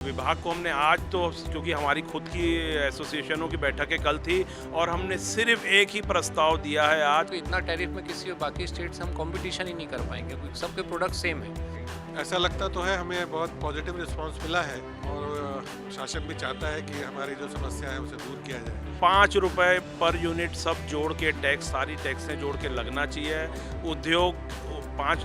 विभाग को हमने आज तो, क्योंकि हमारी खुद की एसोसिएशनों की बैठकें कल थी और हमने सिर्फ एक ही प्रस्ताव दिया है आज। तो इतना टैरिफ में किसी बाकी स्टेट से हम कंपटीशन ही नहीं कर पाएंगे क्योंकि सबके प्रोडक्ट सेम है। ऐसा लगता तो है, हमें बहुत पॉजिटिव रिस्पांस मिला है और शासन भी चाहता है कि हमारी जो समस्या है उसे दूर किया जाए। 5 रुपए पर यूनिट सब जोड़ के टैक्स, सारी टैक्सें जोड़ के लगना चाहिए। उद्योग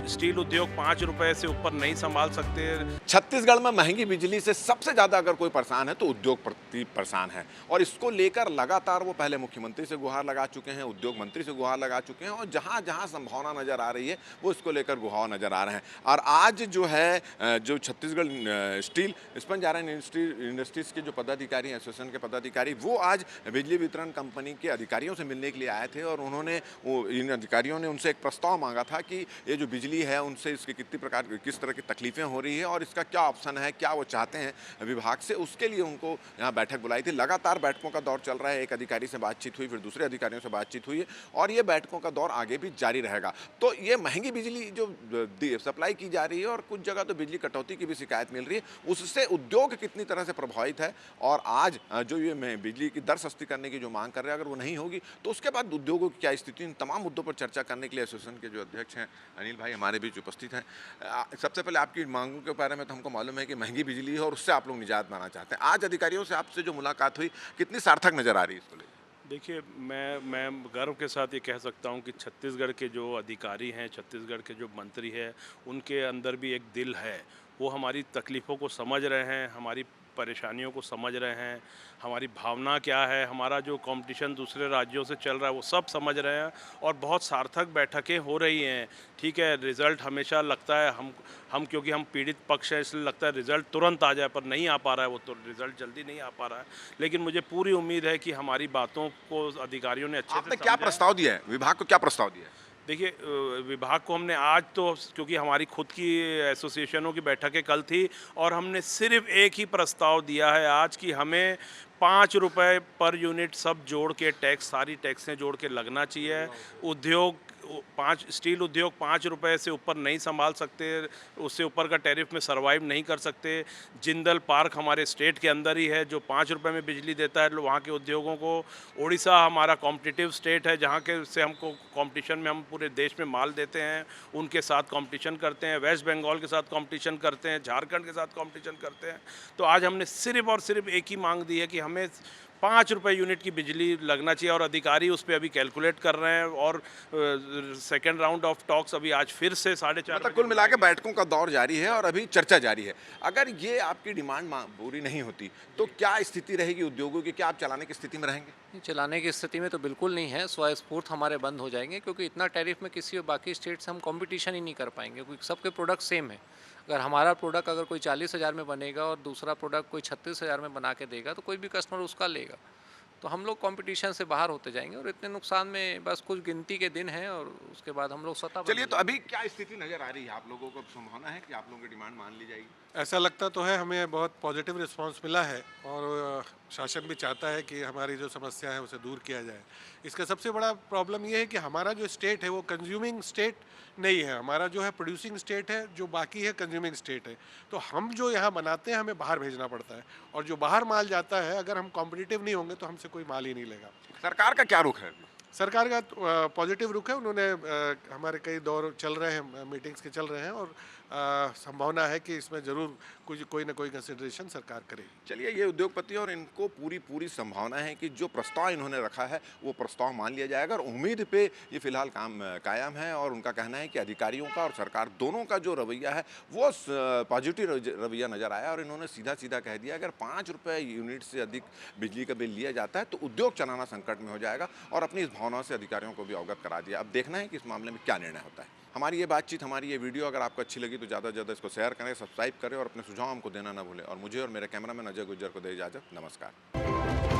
स्टील उद्योग 5 रुपए से ऊपर नहीं संभाल सकते। छत्तीसगढ़ में महंगी बिजली से सबसे ज़्यादा अगर कोई परेशान है तो उद्योगपति परेशान है और इसको लेकर लगातार वो पहले मुख्यमंत्री से गुहार लगा चुके हैं, उद्योग मंत्री से गुहार लगा चुके हैं और जहाँ जहाँ संभावना नज़र आ रही है वो इसको लेकर गुहार नज़र आ रहे हैं। और आज जो है जो Chhattisgarh steel sponge iron industries के जो पदाधिकारी, एसोसिएशन के पदाधिकारी, वो आज बिजली वितरण कंपनी के अधिकारियों से मिलने के लिए आए थे और उन्होंने इन अधिकारियों ने उनसे एक प्रस्ताव मांगा था कि ये जो बिजली है उनसे इसकी किस तरह की तकलीफें हो रही है और इसका क्या ऑप्शन है, क्या वो चाहते हैं विभाग से, उसके लिए उनको यहाँ बैठक बुलाई थी। लगातार बैठकों का दौर चल रहा है, एक अधिकारी से बातचीत हुई, फिर दूसरे अधिकारियों से बातचीत हुई है और ये बैठकों का दौर आगे भी जारी रहेगा। तो ये महंगी बिजली जो सप्लाई की जा रही है और कुछ जगह तो बिजली कटौती की भी शिकायत मिल रही है, उससे उद्योग कितनी तरह से प्रभावित है और आज जो ये बिजली की दर सस्ती करने की जो मांग कर रहे हैं, अगर वो नहीं होगी तो उसके बाद उद्योगों की क्या स्थिति, इन तमाम मुद्दों पर चर्चा करने के लिए एसोसिएशन के जो अध्यक्ष हैं अनिल भाई हमारे बीच उपस्थित हैं। सबसे पहले आपकी मांगों के बारे में तो हमको मालूम है कि महंगी बिजली है और उससे आप लोग निजात पाना चाहते हैं। आज अधिकारियों से आपसे जो मुलाकात हुई कितनी सार्थक नजर आ रही है इसको लेकर? देखिए, मैं गर्व के साथ ये कह सकता हूँ कि छत्तीसगढ़ के जो अधिकारी हैं, छत्तीसगढ़ के जो मंत्री हैं, उनके अंदर भी एक दिल है। वो हमारी तकलीफ़ों को समझ रहे हैं, हमारी परेशानियों को समझ रहे हैं, हमारी भावना क्या है, हमारा जो कंपटीशन दूसरे राज्यों से चल रहा है वो सब समझ रहे हैं और बहुत सार्थक बैठकें हो रही हैं। ठीक है, रिज़ल्ट हमेशा लगता है हम क्योंकि हम पीड़ित पक्ष हैं इसलिए लगता है रिज़ल्ट तुरंत आ जाए, पर नहीं आ पा रहा है, वो तो रिज़ल्ट जल्दी नहीं आ पा रहा है। लेकिन मुझे पूरी उम्मीद है कि हमारी बातों को अधिकारियों ने अच्छे से आपने क्या प्रस्ताव दिया है, विभाग को क्या प्रस्ताव दिया है? देखिए, विभाग को हमने आज तो, क्योंकि हमारी खुद की एसोसिएशनों की बैठकें कल थी और हमने सिर्फ एक ही प्रस्ताव दिया है आज कि हमें 5 रुपए पर यूनिट सब जोड़ के टैक्स, सारी टैक्सें जोड़ के लगना चाहिए। स्टील उद्योग 5 रुपए से ऊपर नहीं संभाल सकते, उससे ऊपर का टैरिफ में सर्वाइव नहीं कर सकते। जिंदल पार्क हमारे स्टेट के अंदर ही है जो 5 रुपए में बिजली देता है वहाँ के उद्योगों को। उड़ीसा हमारा कॉम्पिटिटिव स्टेट है जहाँ के से हमको कंपटीशन में हम पूरे देश में माल देते हैं, उनके साथ कंपटीशन करते हैं। वेस्ट बंगाल के साथ कंपटीशन करते हैं, झारखंड के साथ कंपटीशन करते हैं। तो आज हमने सिर्फ और सिर्फ एक ही मांग दी है कि हमें 5 रुपए यूनिट की बिजली लगना चाहिए और अधिकारी उस पर अभी कैलकुलेट कर रहे हैं और सेकेंड राउंड ऑफ टॉक्स अभी आज फिर से 4:30 मतलब कुल मिला के बैठकों का दौर जारी है और अभी चर्चा जारी है। अगर ये आपकी डिमांड पूरी नहीं होती तो क्या स्थिति रहेगी उद्योगों की? क्या आप चलाने की स्थिति में रहेंगे? चलाने की स्थिति में तो बिल्कुल नहीं है, स्वस्फूर्त हमारे बंद हो जाएंगे क्योंकि इतना टैरिफ में किसी बाकी स्टेट से हम कंपटीशन ही नहीं कर पाएंगे क्योंकि सबके प्रोडक्ट सेम है। अगर हमारा प्रोडक्ट अगर कोई 40,000 में बनेगा और दूसरा प्रोडक्ट कोई 36,000 में बना के देगा तो कोई भी कस्टमर उसका लेगा, तो हम लोग कंपटीशन से बाहर होते जाएंगे और इतने नुकसान में बस कुछ गिनती के दिन हैं और उसके बाद हम लोग सत्ता। चलिए, तो अभी क्या स्थिति नजर आ रही है? आप लोगों को संभावना है कि आप लोगों की डिमांड मान ली जाएगी? ऐसा लगता तो है, हमें बहुत पॉजिटिव रिस्पांस मिला है और शासन भी चाहता है कि हमारी जो समस्या है उसे दूर किया जाए। इसका सबसे बड़ा प्रॉब्लम ये है कि हमारा जो स्टेट है वो कंज्यूमिंग स्टेट नहीं है, हमारा जो है प्रोड्यूसिंग स्टेट है, जो बाकी है कंज्यूमिंग स्टेट है। तो हम जो यहाँ बनाते हैं हमें बाहर भेजना पड़ता है और जो बाहर माल जाता है अगर हम कॉम्पिटिटिव नहीं होंगे तो हमसे कोई माल ही नहीं लेगा। सरकार का क्या रुख है? सरकार का पॉजिटिव रुख है, उन्होंने हमारे कई दौर चल रहे हैं, मीटिंग्स के चल रहे हैं और संभावना है कि इसमें ज़रूर कोई ना कोई कंसिडरेशन सरकार करेगी। चलिए, ये उद्योगपति और इनको पूरी संभावना है कि जो प्रस्ताव इन्होंने रखा है वो प्रस्ताव मान लिया जाएगा और उम्मीद पे ये फिलहाल काम कायम है और उनका कहना है कि अधिकारियों का और सरकार दोनों का जो रवैया है वो पॉजिटिव रवैया नज़र आया और इन्होंने सीधा कह दिया अगर 5 रुपये यूनिट से अधिक बिजली का बिल लिया जाता है तो उद्योग चलाना संकट में हो जाएगा और अपनी इस भावना से अधिकारियों को भी अवगत करा दिया। अब देखना है कि इस मामले में क्या निर्णय होता है। हमारी ये बातचीत, हमारी ये वीडियो अगर आपको अच्छी लगी तो ज़्यादा से ज़्यादा इसको शेयर करें, सब्सक्राइब करें और अपने सुझाव हमको देना ना भूलें। और मुझे और मेरे कैमरामैन अजय गुज्जर को दे इजाज़त। नमस्कार।